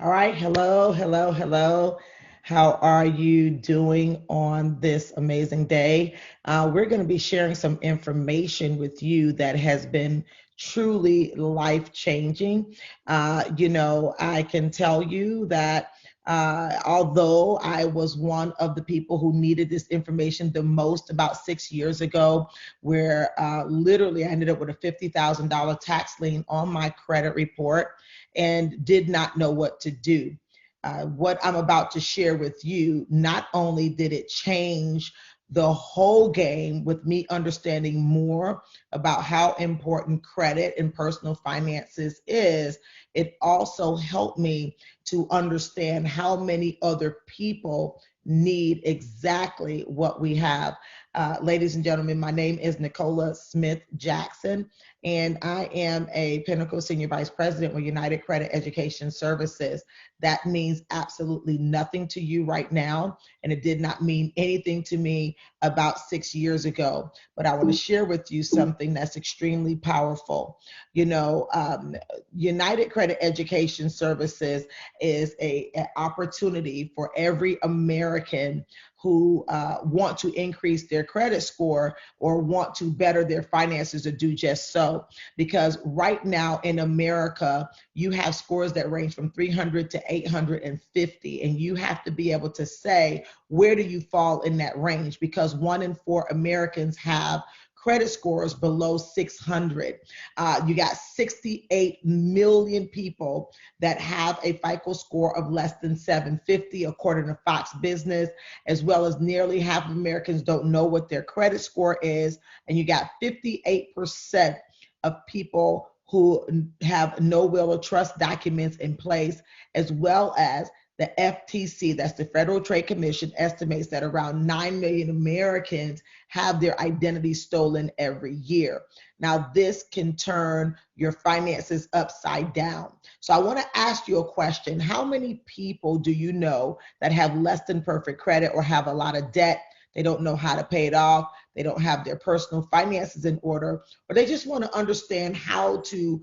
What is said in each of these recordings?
All right. Hello, hello, hello. How are you doing on this amazing day? We're going to be sharing some information with you that has been truly life changing. I can tell you that although I was one of the people who needed this information the most about 6 years ago, where literally I ended up with a $50,000 tax lien on my credit report and did not know what to do. What I'm about to share with you, not only did it change the whole game with me understanding more about how important credit and personal finances is, it also helped me to understand how many other people need exactly what we have. Ladies and gentlemen, my name is Nicola Smith Jackson, and I am a Pinnacle Senior Vice President with United Credit Education Services. That means absolutely nothing to you right now, and it did not mean anything to me about 6 years ago. But I want to share with you something that's extremely powerful. United Credit Education Services is an opportunity for every American who want to increase their credit score or want to better their finances to do just so. Because right now in America, you have scores that range from 300 to 850, and you have to be able to say, where do you fall in that range? Because 1 in 4 Americans have credit scores below 600. You got 68 million people that have a FICO score of less than 750, according to Fox Business, as well as nearly half of Americans don't know what their credit score is. And you got 58% of people who have no will or trust documents in place, as well as the FTC, that's the Federal Trade Commission, estimates that around 9 million Americans have their identity stolen every year. Now, this can turn your finances upside down. So I want to ask you a question. How many people do you know that have less than perfect credit or have a lot of debt? They don't know how to pay it off. They don't have their personal finances in order, or they just want to understand how to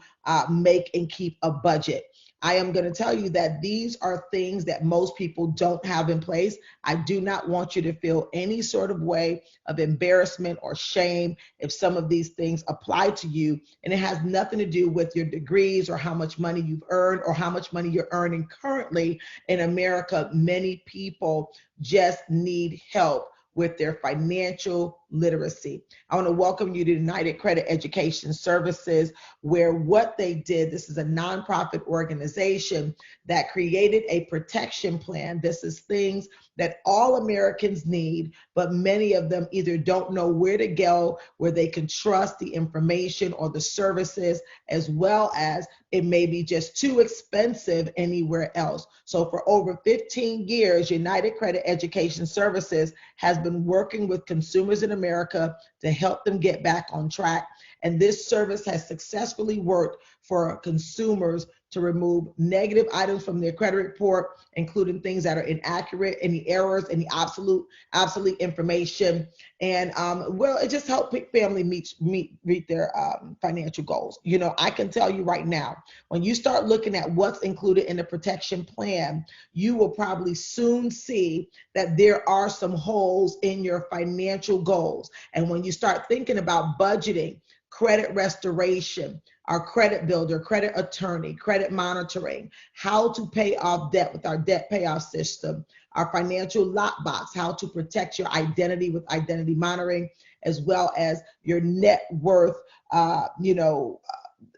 make and keep a budget. I am going to tell you that these are things that most people don't have in place. I do not want you to feel any sort of way of embarrassment or shame if some of these things apply to you. And it has nothing to do with your degrees or how much money you've earned or how much money you're earning currently. In America, many people just need help with their financial literacy. I want to welcome you to United Credit Education Services, where what they did, this is a nonprofit organization that created a protection plan. This is things that all Americans need, but many of them either don't know where to go, where they can trust the information or the services, as well as it may be just too expensive anywhere else. So for over 15 years, United Credit Education Services has been working with consumers in America to help them get back on track. And this service has successfully worked for consumers to remove negative items from their credit report, including things that are inaccurate, any errors, any obsolete information. And it just helped family meet their financial goals. I can tell you right now, when you start looking at what's included in the protection plan, you will probably soon see that there are some holes in your financial goals. And when you start thinking about budgeting, credit restoration, our credit builder, credit attorney, credit monitoring, how to pay off debt with our debt payoff system, our financial lockbox, how to protect your identity with identity monitoring, as well as your net worth.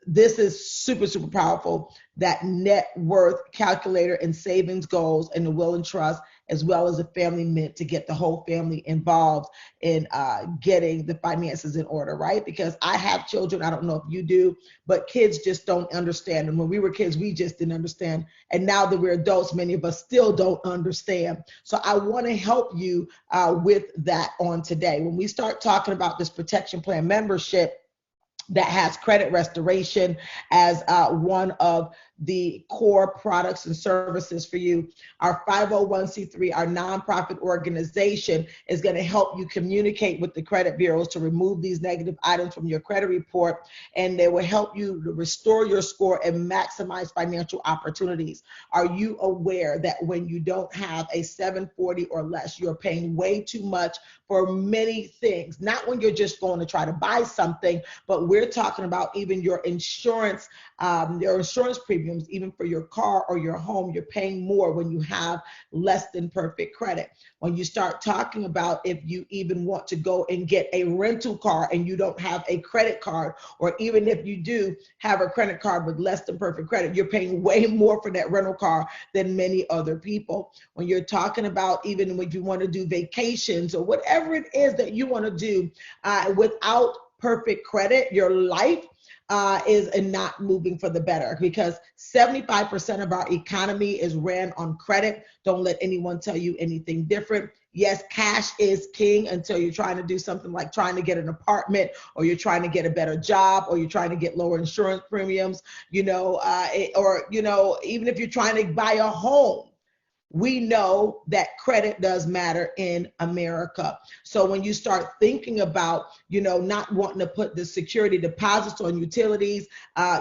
This is super, super powerful. That net worth calculator and savings goals and the will and trust, as well as a family mint to get the whole family involved in getting the finances in order, right? Because I have children, I don't know if you do, but kids just don't understand. And when we were kids, we just didn't understand. And now that we're adults, many of us still don't understand. So I want to help you with that on today. When we start talking about this protection plan membership, that has credit restoration as one of the core products and services for you. Our 501c3, our nonprofit organization, is going to help you communicate with the credit bureaus to remove these negative items from your credit report, and they will help you to restore your score and maximize financial opportunities. Are you aware that when you don't have a 740 or less, you're paying way too much for many things? Not when you're just going to try to buy something, but we're talking about even your insurance premiums, even for your car or your home. You're paying more when you have less than perfect credit. When you start talking about if you even want to go and get a rental car and you don't have a credit card, or even if you do have a credit card with less than perfect credit, you're paying way more for that rental car than many other people. When you're talking about even when you want to do vacations or whatever it is that you want to do without perfect credit, your life is not moving for the better, because 75% of our economy is ran on credit. Don't let anyone tell you anything different. Yes, cash is king until you're trying to do something like trying to get an apartment, or you're trying to get a better job, or you're trying to get lower insurance premiums, or even if you're trying to buy a home. We know that credit does matter in America. So when you start thinking about, not wanting to put the security deposits on utilities,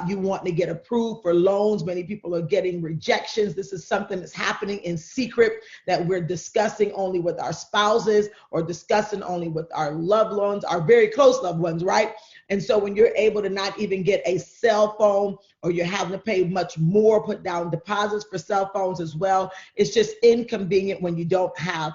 you want to get approved for loans. Many people are getting rejections. This is something that's happening in secret that we're discussing only with our spouses, or discussing only with our loved ones, our very close loved ones, right? And so when you're able to not even get a cell phone, or you're having to pay much more, put down deposits for cell phones as well, it's just inconvenient when you don't have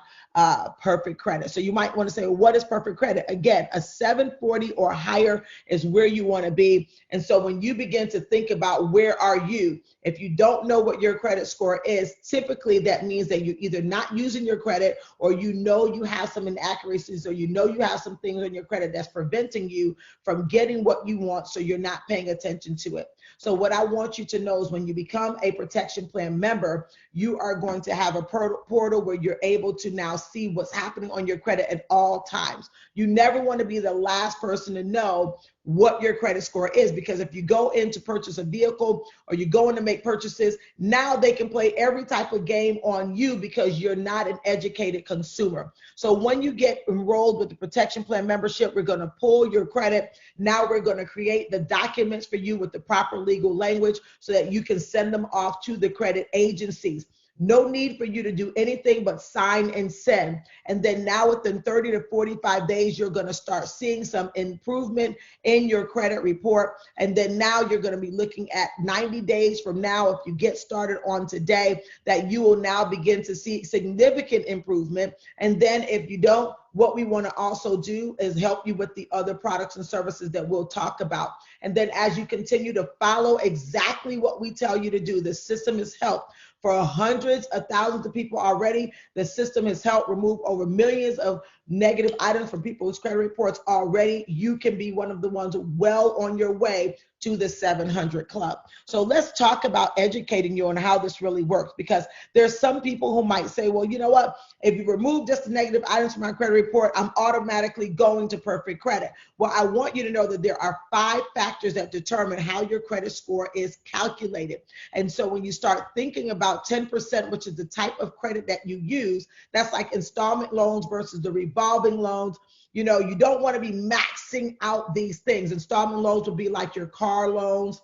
perfect credit. So you might want to say, well, what is perfect credit? Again, a 740 or higher is where you want to be. And so when you begin to think about where are you, if you don't know what your credit score is, typically that means that you're either not using your credit, or you have some inaccuracies, or you have some things on your credit that's preventing you from getting what you want, so you're not paying attention to it. So what I want you to know is when you become a protection plan member, you are going to have a portal where you're able to now see what's happening on your credit at all times. You never want to be the last person to know what your credit score is, because if you go in to purchase a vehicle, or you go in to make purchases, now they can play every type of game on you because you're not an educated consumer. So when you get enrolled with the protection plan membership, we're going to pull your credit. Now we're going to create the documents for you with the proper legal language so that you can send them off to the credit agencies. No need for you to do anything but sign and send. And then now within 30 to 45 days, you're going to start seeing some improvement in your credit report. And then now you're going to be looking at 90 days from now, if you get started on today, that you will now begin to see significant improvement. And then if you don't, what we want to also do is help you with the other products and services that we'll talk about. And then as you continue to follow exactly what we tell you to do, the system has helped for hundreds of thousands of people already. The system has helped remove over millions of negative items from people's credit reports already. You can be one of the ones well on your way to the 700 Club. So let's talk about educating you on how this really works, because there's some people who might say, well, you know what? If you remove just the negative items from my credit report, I'm automatically going to perfect credit. Well, I want you to know that there are 5 factors that determine how your credit score is calculated. And so when you start thinking about 10%, which is the type of credit that you use, that's like installment loans versus the revolving loans. You don't want to be maxing out these things. Installment loans would be like your car loans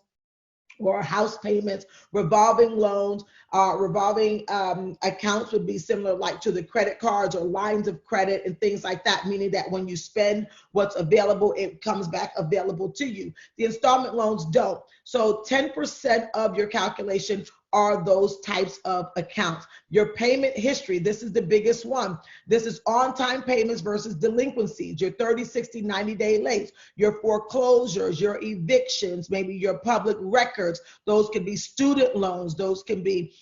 or house payments. Revolving loans, revolving accounts would be similar like to the credit cards or lines of credit and things like that, meaning that when you spend what's available, it comes back available to you. The installment loans don't. So 10% of your calculation are those types of accounts. Your payment history, this is the biggest one. This is on-time payments versus delinquencies, your 30, 60, 90-day late, your foreclosures, your evictions, maybe your public records. Those can be student loans. Those can be,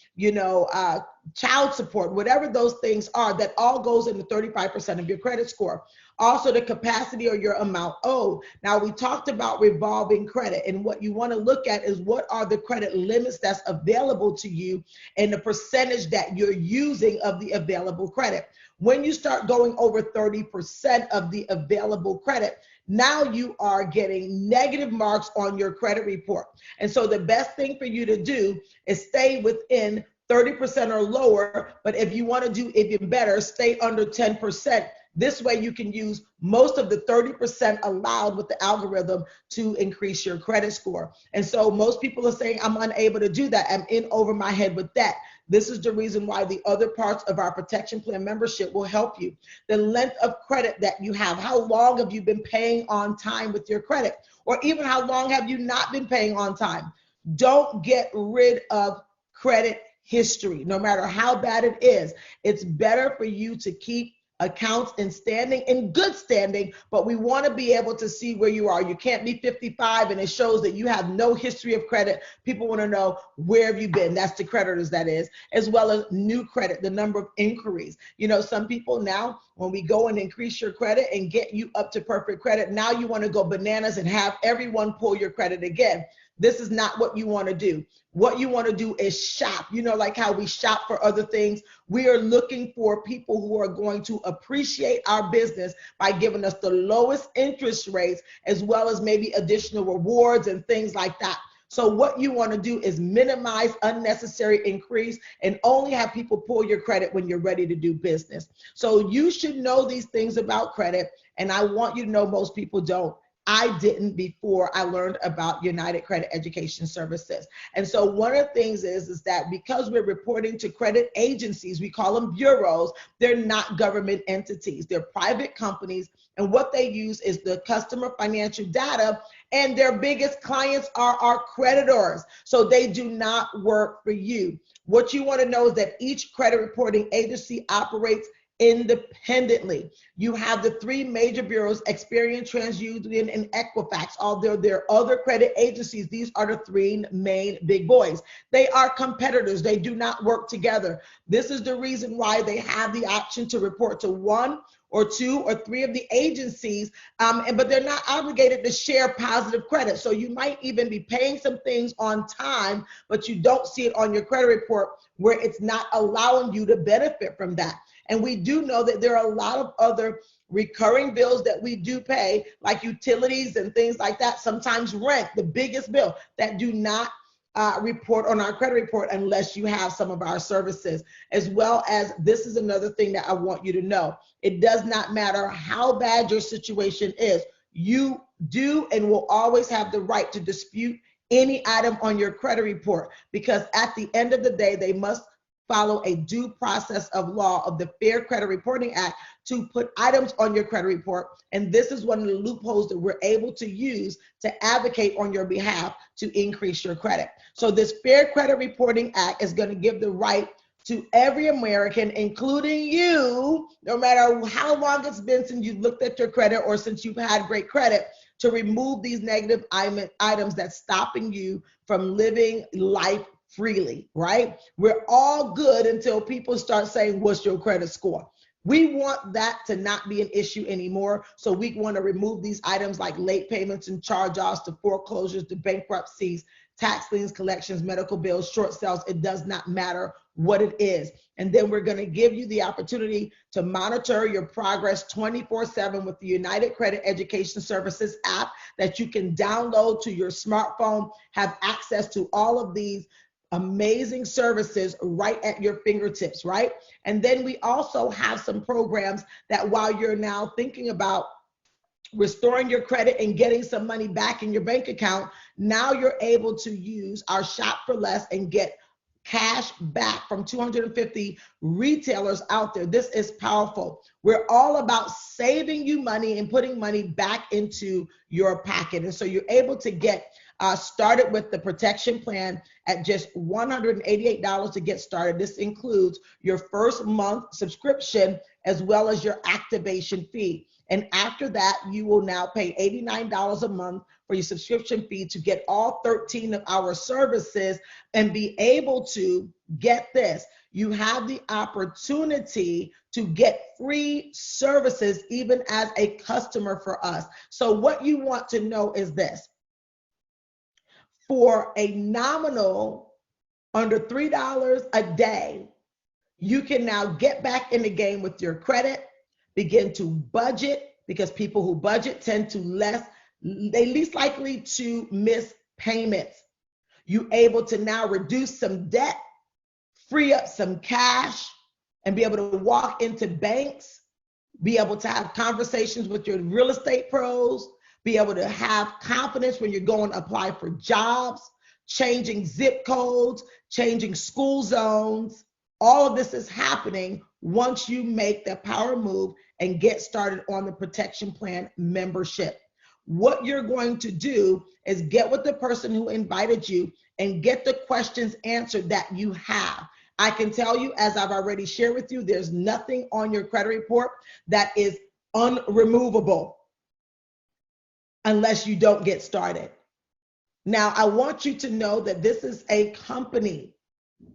child support, whatever those things are, that all goes into 35% of your credit score. Also, the capacity or your amount owed. Now, we talked about revolving credit, and what you want to look at is what are the credit limits that's available to you and the percentage that you're using of the available credit. When you start going over 30% of the available credit, now you are getting negative marks on your credit report. And so the best thing for you to do is stay within 30% or lower, but if you want to do even better, stay under 10%. This way you can use most of the 30% allowed with the algorithm to increase your credit score. And so most people are saying, I'm unable to do that. I'm in over my head with that. This is the reason why the other parts of our protection plan membership will help you. The length of credit that you have, how long have you been paying on time with your credit, or even how long have you not been paying on time? Don't get rid of credit history, no matter how bad it is. It's better for you to keep accounts in good standing, but we want to be able to see where you are. You can't be 55 and it shows that you have no history of credit. People want to know, where have you been? That's the creditors, that is, as well as new credit, the number of inquiries. You know, some people now, when we go and increase your credit and get you up to perfect credit, now you want to go bananas and have everyone pull your credit again. This is not what you want to do. What you want to do is shop. You know, like how we shop for other things. We are looking for people who are going to appreciate our business by giving us the lowest interest rates, as well as maybe additional rewards and things like that. So what you want to do is minimize unnecessary increase and only have people pull your credit when you're ready to do business. So you should know these things about credit, and I want you to know most people don't. I didn't before I learned about United Credit Education Services. And so one of the things is that because we're reporting to credit agencies, we call them bureaus, they're not government entities. They're private companies, and what they use is the customer financial data, and their biggest clients are our creditors. So they do not work for you. What you want to know is that each credit reporting agency operates independently. You have the three major bureaus, Experian, TransUnion, and Equifax. Although there are other credit agencies, these are the three main big boys. They are competitors. They do not work together. This is the reason why they have the option to report to one or two or three of the agencies, but they're not obligated to share positive credit. So you might even be paying some things on time, but you don't see it on your credit report, where it's not allowing you to benefit from that. And we do know that there are a lot of other recurring bills that we do pay, like utilities and things like that, sometimes rent, the biggest bill, that do not report on our credit report unless you have some of our services. As well as, this is another thing that I want you to know. It does not matter how bad your situation is. You do and will always have the right to dispute any item on your credit report, because at the end of the day, they must follow a due process of law of the Fair Credit Reporting Act to put items on your credit report. And this is one of the loopholes that we're able to use to advocate on your behalf to increase your credit. So this Fair Credit Reporting Act is going to give the right to every American, including you, no matter how long it's been since you've looked at your credit or since you've had great credit, to remove these negative items that's stopping you from living life freely, right? We're all good until people start saying, what's your credit score? We want that to not be an issue anymore. So we want to remove these items like late payments and charge-offs, to foreclosures, to bankruptcies, tax liens, collections, medical bills, short sales. It does not matter what it is. And then we're going to give you the opportunity to monitor your progress 24/7 with the United Credit Education Services app that you can download to your smartphone, have access to all of these amazing services right at your fingertips, right? And then we also have some programs that, while you're now thinking about restoring your credit and getting some money back in your bank account, now you're able to use our Shop for Less and get cash back from 250 retailers out there. This is powerful. We're all about saving you money and putting money back into your pocket. And so you're able to get started with the protection plan at just $188 to get started. This includes your first month subscription as well as your activation fee. And after that, you will now pay $89 a month for your subscription fee to get all 13 of our services and be able to get this. You have the opportunity to get free services even as a customer for us. So what you want to know is this. For a nominal under $3 a day, you can now get back in the game with your credit, begin to budget, because people who budget tend to they least likely to miss payments. You're able to now reduce some debt, free up some cash, and be able to walk into banks, be able to have conversations with your real estate pros, be able to have confidence when you're going to apply for jobs, changing zip codes, changing school zones. All of this is happening once you make the power move and get started on the protection plan membership. What you're going to do is get with the person who invited you and get the questions answered that you have. I can tell you, as I've already shared with you, there's nothing on your credit report that is unremovable unless you don't get started. Now, I want you to know that this is a company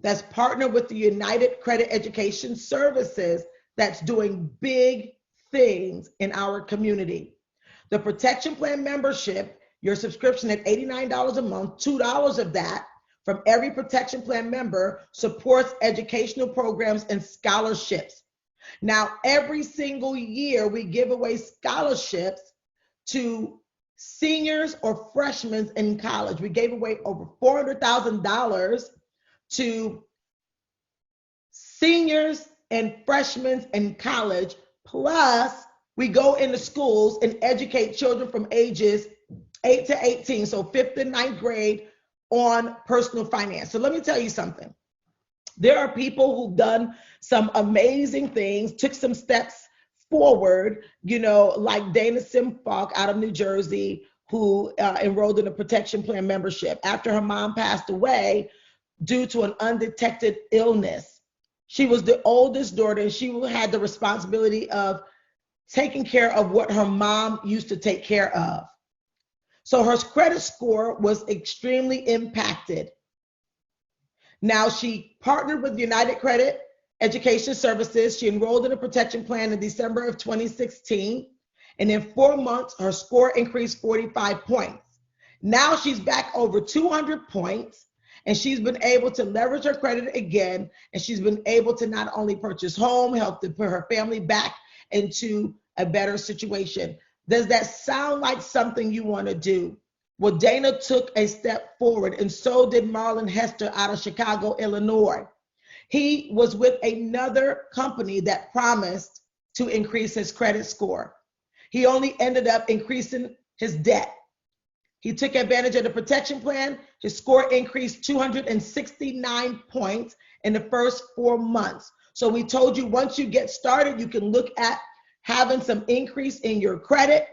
that's partnered with the United Credit Education Services that's doing big things in our community. The protection plan membership, your subscription at $89 a month, $2 of that from every protection plan member supports educational programs and scholarships. Now, every single year we give away scholarships to seniors or freshmen in college. We gave away over $400,000 to seniors and freshmen in college. Plus, we go into schools and educate children from ages 8 to 18, so 5th and 9th grade, on personal finance. So let me tell you something. There are people who've done some amazing things, took some steps forward, like Dana Simfalk out of New Jersey, who enrolled in a protection plan membership after her mom passed away due to an undetected illness. She was the oldest daughter, and she had the responsibility of taking care of what her mom used to take care of. So her credit score was extremely impacted. Now, she partnered with United Credit Education Services. She enrolled in a protection plan in December of 2016. And in 4 months, her score increased 45 points. Now she's back over 200 points, and she's been able to leverage her credit again. And she's been able to not only purchase home, help to put her family back into a better situation. Does that sound like something you want to do? Well, Dana took a step forward, and so did Marlon Hester out of Chicago, Illinois. He was with another company that promised to increase his credit score. He only ended up increasing his debt. He took advantage of the protection plan. His score increased 269 points in the first 4 months. So we told you, once you get started, you can look at having some increase in your credit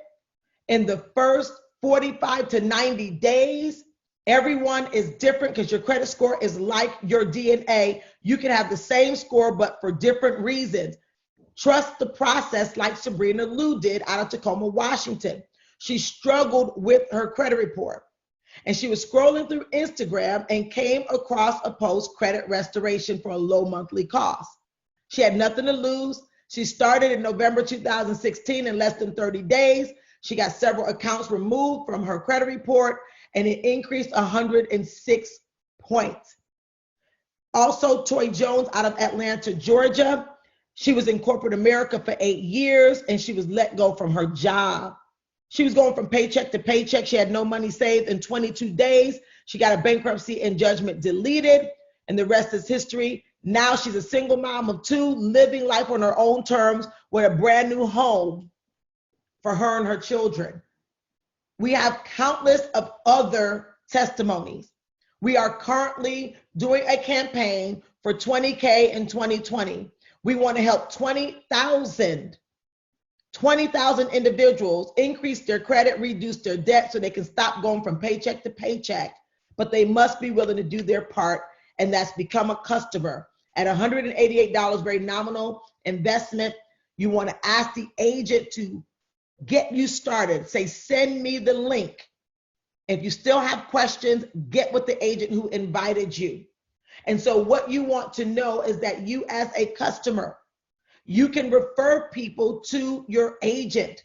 in the first 45 to 90 days. Everyone is different because your credit score is like your DNA. You can have the same score, but for different reasons. Trust the process, like Sabrina Lou did out of Tacoma, Washington. She struggled with her credit report, and she was scrolling through Instagram and came across a post, credit restoration for a low monthly cost. She had nothing to lose. She started in November 2016. In less than 30 days, she got several accounts removed from her credit report, and it increased 106 points. Also, Toy Jones out of Atlanta, Georgia. She was in corporate America for 8 years, and she was let go from her job. She was going from paycheck to paycheck. She had no money saved. In 22 days, she got a bankruptcy and judgment deleted, and the rest is history. Now she's a single mom of 2, living life on her own terms with a brand new home for her and her children. We have countless of other testimonies. We are currently doing a campaign for 20K in 2020. We want to help 20,000 individuals increase their credit, reduce their debt so they can stop going from paycheck to paycheck. But they must be willing to do their part, and that's become a customer. At $188, very nominal investment, you want to ask the agent to get you started. Say, send me the link. If you still have questions, get with the agent who invited you. And so what you want to know is that you as a customer, you can refer people to your agent.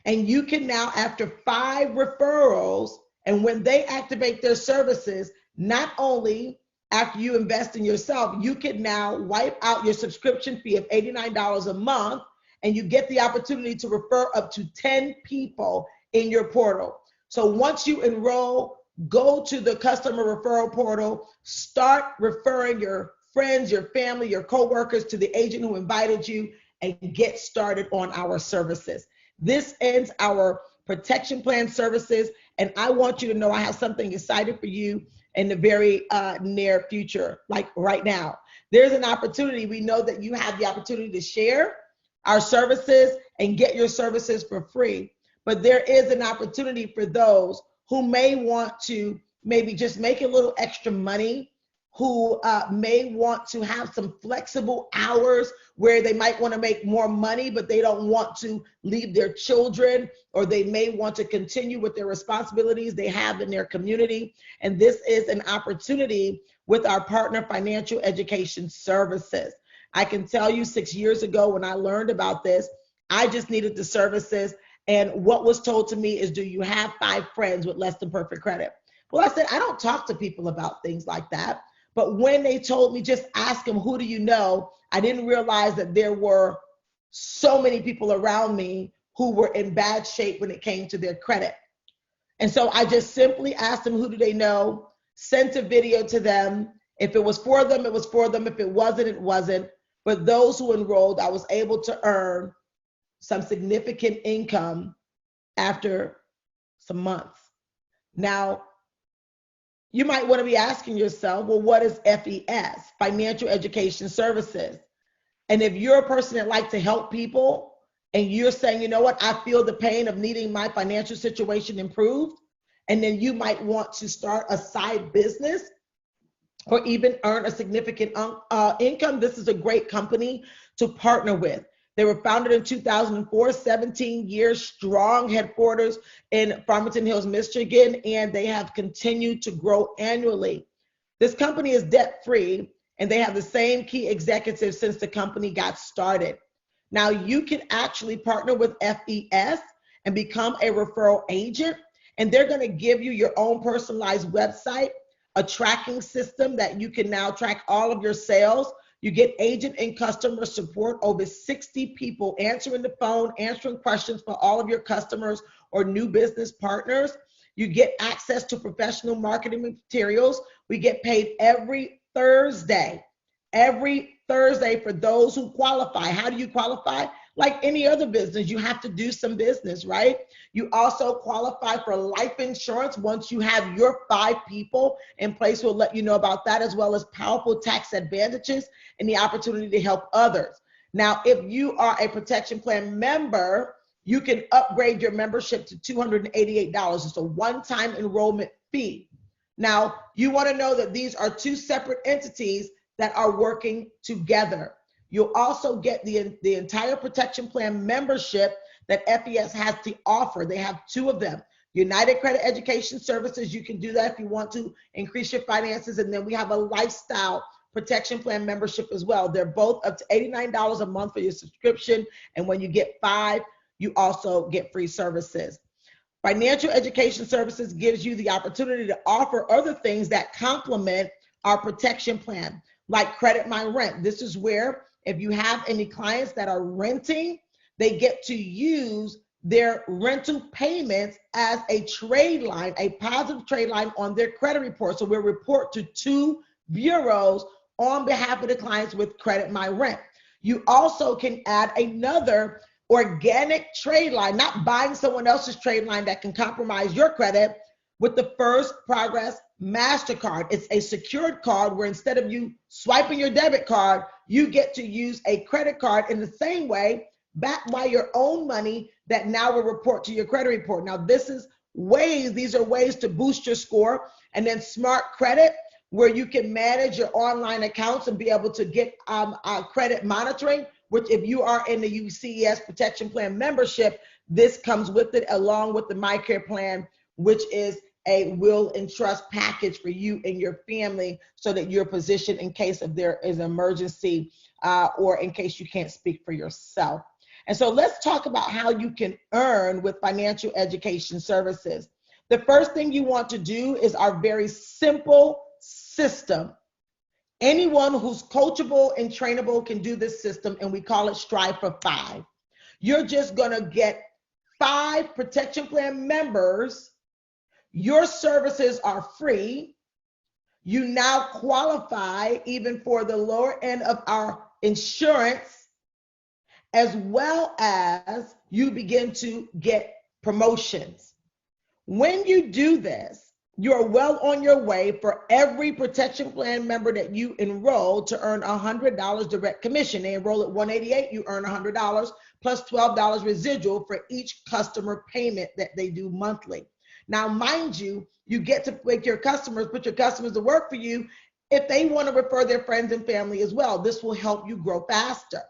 And you can now, after 5 referrals, and when they activate their services, not only after you invest in yourself, you can now wipe out your subscription fee of $89 a month, and you get the opportunity to refer up to 10 people in your portal. So once you enroll, go to the customer referral portal, start referring your friends, your family, your coworkers to the agent who invited you, and get started on our services. This ends our protection plan services, and I want you to know I have something exciting for you in the very near future, like right now. There's an opportunity. We know that you have the opportunity to share our services and get your services for free, but there is an opportunity for those who may want to maybe just make a little extra money, who may want to have some flexible hours where they might want to make more money, but they don't want to leave their children, or they may want to continue with their responsibilities they have in their community. And this is an opportunity with our partner Financial Education Services. I can tell you 6 years ago when I learned about this, I just needed the services. And what was told to me is, do you have 5 friends with less than perfect credit? Well, I said, I don't talk to people about things like that. But when they told me, just ask them, who do you know? I didn't realize that there were so many people around me who were in bad shape when it came to their credit. And so I just simply asked them, who do they know? Sent a video to them. If it was for them, it was for them. If it wasn't, it wasn't. But those who enrolled, I was able to earn some significant income after some months. Now, you might want to be asking yourself, well, what is FES, Financial Education Services? And if you're a person that likes to help people and you're saying, you know what, I feel the pain of needing my financial situation improved, and then you might want to start a side business or even earn a significant income, this is a great company to partner with. They were founded in 2004, 17 years strong, headquarters in Farmington Hills, Michigan, and they have continued to grow annually. This company is debt-free, and they have the same key executives since the company got started. Now, you can actually partner with FES and become a referral agent, and they're going to give you your own personalized website, a tracking system that you can now track all of your sales. You get agent and customer support, over 60 people answering the phone, answering questions for all of your customers or new business partners. You get access to professional marketing materials. We get paid every Thursday for those who qualify. How do you qualify? Like any other business, you have to do some business, right? You also qualify for life insurance once you have your 5 people in place. We'll let you know about that, as well as powerful tax advantages and the opportunity to help others. Now, if you are a protection plan member, you can upgrade your membership to $288. It's a one-time enrollment fee. Now, you want to know that these are 2 separate entities that are working together. You'll also get the entire protection plan membership that FES has to offer. They have 2 of them. United Credit Education Services, you can do that if you want to increase your finances. And then we have a lifestyle protection plan membership as well. They're both up to $89 a month for your subscription. And when you get 5, you also get free services. Financial Education Services gives you the opportunity to offer other things that complement our protection plan, like Credit My Rent. This is where, if you have any clients that are renting, they get to use their rental payments as a trade line, a positive trade line on their credit report. So we'll report to 2 bureaus on behalf of the clients with Credit My Rent. You also can add another organic trade line, not buying someone else's trade line that can compromise your credit, with the First Progress MasterCard. It's a secured card where instead of you swiping your debit card, you get to use a credit card in the same way, backed by your own money, that now will report to your credit report. Now, these are ways to boost your score. And then Smart Credit, where you can manage your online accounts and be able to get credit monitoring, which if you are in the UCES protection plan membership, This comes with it along with the MyCare plan, which is a will and trust package for you and your family so that you're positioned in case if there is an emergency or in case you can't speak for yourself. And so let's talk about how you can earn with financial education services. The first thing you want to do is our very simple system. Anyone who's coachable and trainable can do this system, and we call it Strive for 5. You're just going to get 5 protection plan members. Your services are free. You now qualify even for the lower end of our insurance, as well as you begin to get promotions. When you do this, you're well on your way for every protection plan member that you enroll to earn $100 direct commission. They enroll at $188, you earn $100 plus $12 residual for each customer payment that they do monthly. Now, mind you, you get to make your customers, put your customers to work for you if they want to refer their friends and family as well. This will help you grow faster.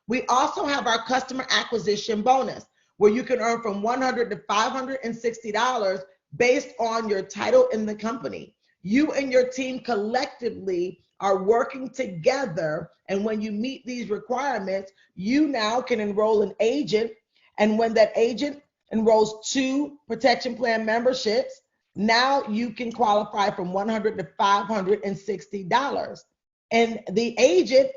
We also have our customer acquisition bonus, where you can earn from $100 to $560 based on your title in the company. You and your team collectively are working together, and when you meet these requirements, you now can enroll an agent, and when that agent enrolls 2 protection plan memberships, now you can qualify from $100 to $560. And the agent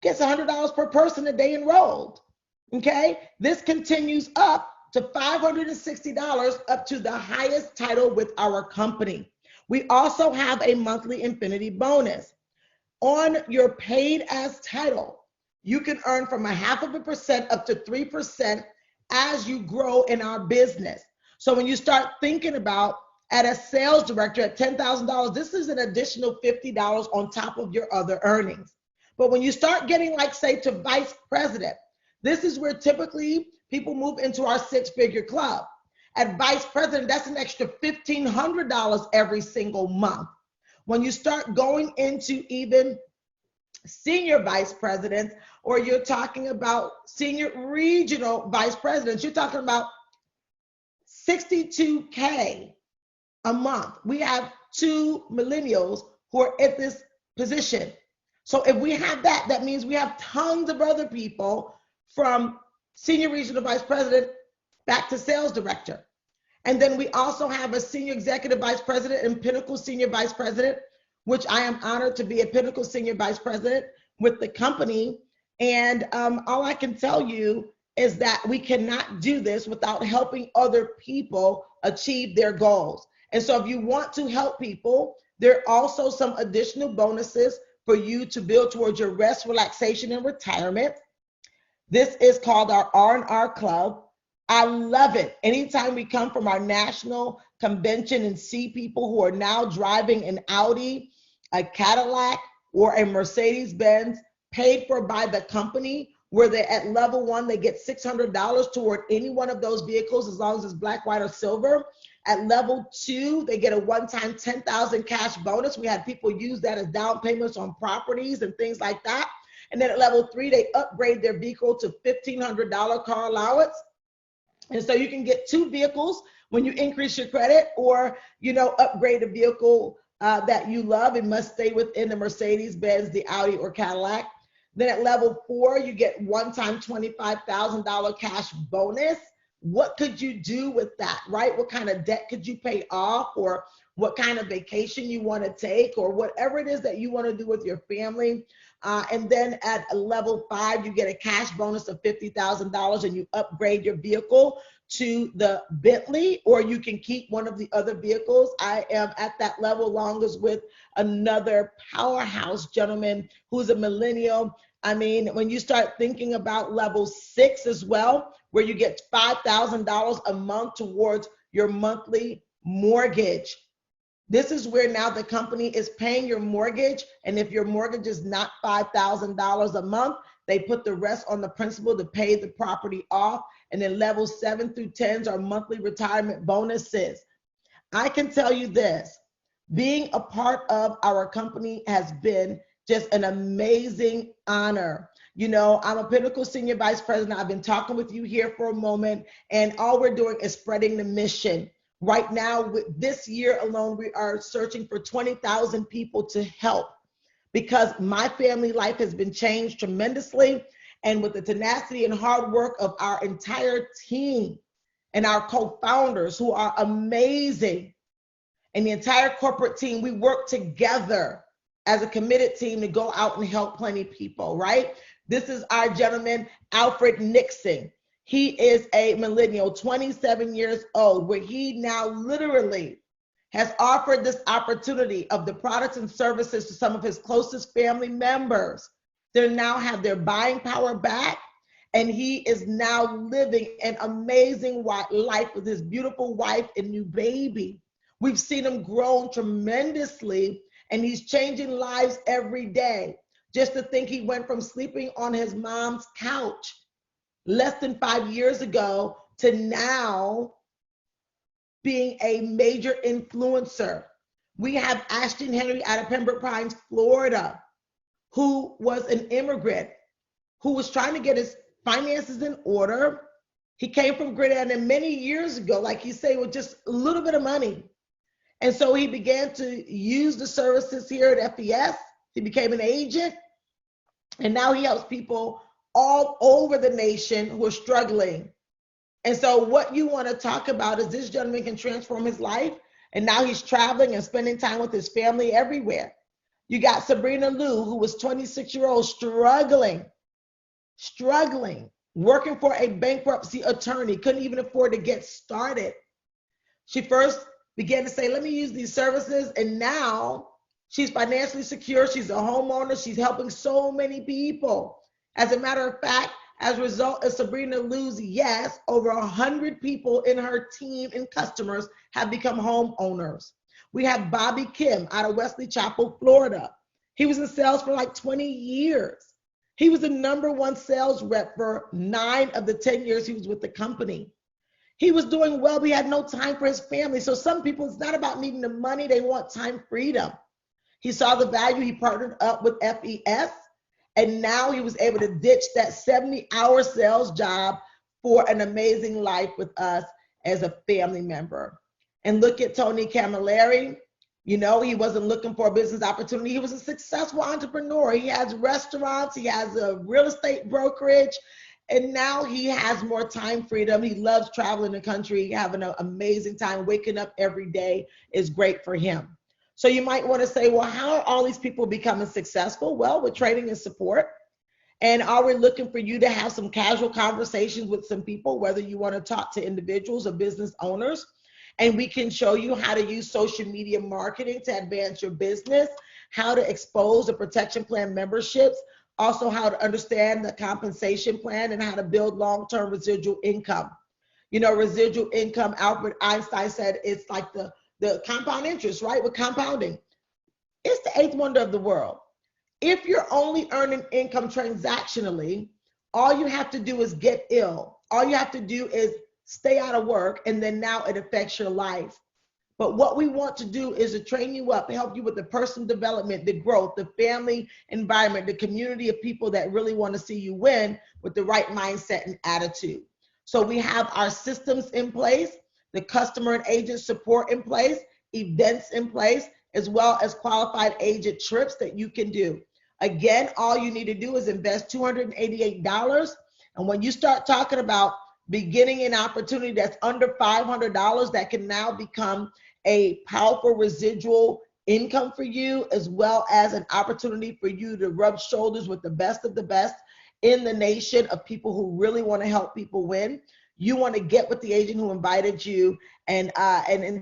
gets $100 per person that they enrolled. Okay, this continues up to $560 up to the highest title with our company. We also have a monthly infinity bonus. On your paid as title, you can earn from 0.5% up to 3% as you grow in our business. So when you start thinking about at a sales director at $10,000, this is an additional $50 on top of your other earnings. But when you start getting, like, say, to vice president, this is where typically people move into our 6-figure club. At vice president, that's an extra $1,500 every single month. When you start going into even senior vice presidents, or you're talking about senior regional vice presidents, you're talking about $62K a month. We have 2 millennials who are at this position. So if we have that, that means we have tons of other people from senior regional vice president back to sales director. And then we also have a senior executive vice president and pinnacle senior vice president, which I am honored to be a pinnacle senior vice president with the company. And all I can tell you is that we cannot do this without helping other people achieve their goals. And so if you want to help people, there are also some additional bonuses for you to build towards your rest, relaxation, and retirement. This is called our R&R Club. I love it. Anytime we come from our national convention and see people who are now driving an Audi, a Cadillac, or a Mercedes-Benz paid for by the company, where they're at level 1, they get $600 toward any one of those vehicles as long as it's black, white, or silver. At level 2, they get a one-time $10,000 cash bonus. We had people use that as down payments on properties and things like that. And then at level 3, they upgrade their vehicle to $1,500 car allowance. And so you can get 2 vehicles when you increase your credit, or, upgrade a vehicle that you love. It must stay within the Mercedes-Benz, the Audi, or Cadillac. Then at level 4, you get one-time $25,000 cash bonus. What could you do with that, right? What kind of debt could you pay off, or what kind of vacation you want to take, or whatever it is that you want to do with your family. And then at level 5, you get a cash bonus of $50,000 and you upgrade your vehicle to the Bentley, or you can keep one of the other vehicles. I am at that level along as with another powerhouse gentleman who's a millennial. I mean, when you start thinking about level 6 as well, where you get $5,000 a month towards your monthly mortgage. This is where now the company is paying your mortgage. And if your mortgage is not $5,000 a month, they put the rest on the principal to pay the property off. And then levels 7 through 10s are monthly retirement bonuses. I can tell you this, being a part of our company has been just an amazing honor. You know, I'm a Pinnacle Senior Vice President. I've been talking with you here for a moment, and all we're doing is spreading the mission. Right now, with this year alone, we are searching for 20,000 people to help, because my family life has been changed tremendously. And with the tenacity and hard work of our entire team and our co-founders, who are amazing, and the entire corporate team, we work together as a committed team to go out and help plenty of people, right? This is our gentleman, Alfred Nixon. He is a millennial, 27 years old, where he now literally has offered this opportunity of the products and services to some of his closest family members. They now have their buying power back, and he is now living an amazing life with his beautiful wife and new baby. We've seen him grow tremendously, and he's changing lives every day. Just to think, he went from sleeping on his mom's couch less than 5 years ago to now being a major influencer. We have Ashton Henry out of Pembroke Pines, Florida, who was an immigrant, who was trying to get his finances in order. He came from Great Anna many years ago, like you say, with just a little bit of money. And so he began to use the services here at FES. He became an agent, and now he helps people all over the nation who are struggling. And so what you want to talk about is this gentleman can transform his life, and now he's traveling and spending time with his family everywhere. You got Sabrina Liu, who was 26-year-old, struggling, working for a bankruptcy attorney, couldn't even afford to get started. She first began to say, let me use these services, and now she's financially secure. She's a homeowner. She's helping so many people. As a matter of fact, as a result of Sabrina Liu's yes, over 100 people in her team and customers have become homeowners. We have Bobby Kim out of Wesley Chapel, Florida. He was in sales for like 20 years. He was the #1 sales rep for 9 of the 10 years he was with the company. He was doing well, but he had no time for his family. So some people, it's not about needing the money, they want time freedom. He saw the value, he partnered up with FES, and now he was able to ditch that 70-hour sales job for an amazing life with us as a family member. And look at Tony Camilleri. You know, he wasn't looking for a business opportunity. He was a successful entrepreneur. He has restaurants, he has a real estate brokerage, and now he has more time freedom. He loves traveling the country, having an amazing time. Waking up every day is great for him. So you might want to say, well, how are all these people becoming successful? Well, with training and support. And are we looking for you to have some casual conversations with some people, whether you want to talk to individuals or business owners? And we can show you how to use social media marketing to advance your business, how to expose the protection plan memberships, also how to understand the compensation plan, and how to build long-term residual income. You know, residual income, Albert Einstein said, it's like the compound interest, right? With compounding. It's the 8th wonder of the world. If you're only earning income transactionally, all you have to do is get ill. All you have to do is stay out of work, and then now it affects your life. But what we want to do is to train you up, help you with the personal development, the growth, the family environment, the community of people that really want to see you win with the right mindset and attitude. So we have our systems in place, the customer and agent support in place, events in place, as well as qualified agent trips that you can do. Again, all you need to do is invest $288. And when you start talking about beginning an opportunity that's under $500, that can now become a powerful residual income for you, as well as an opportunity for you to rub shoulders with the best of the best in the nation of people who really want to help people win. You want to get with the agent who invited you and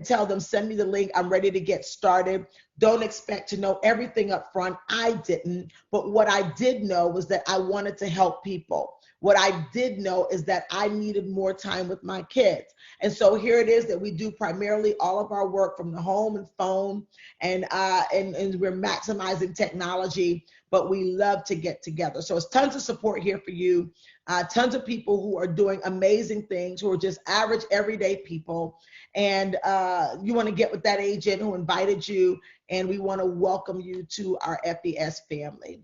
tell them, send me the link. I'm ready to get started. Don't expect to know everything up front. I didn't, but what I did know was that I wanted to help people. What I did know is that I needed more time with my kids. And so here it is that we do primarily all of our work from the home and phone, and we're maximizing technology. but we love to get together. So it's tons of support here for you. Tons of people who are doing amazing things, who are just average, everyday people. And you want to get with that agent who invited you, and we want to welcome you to our FES family.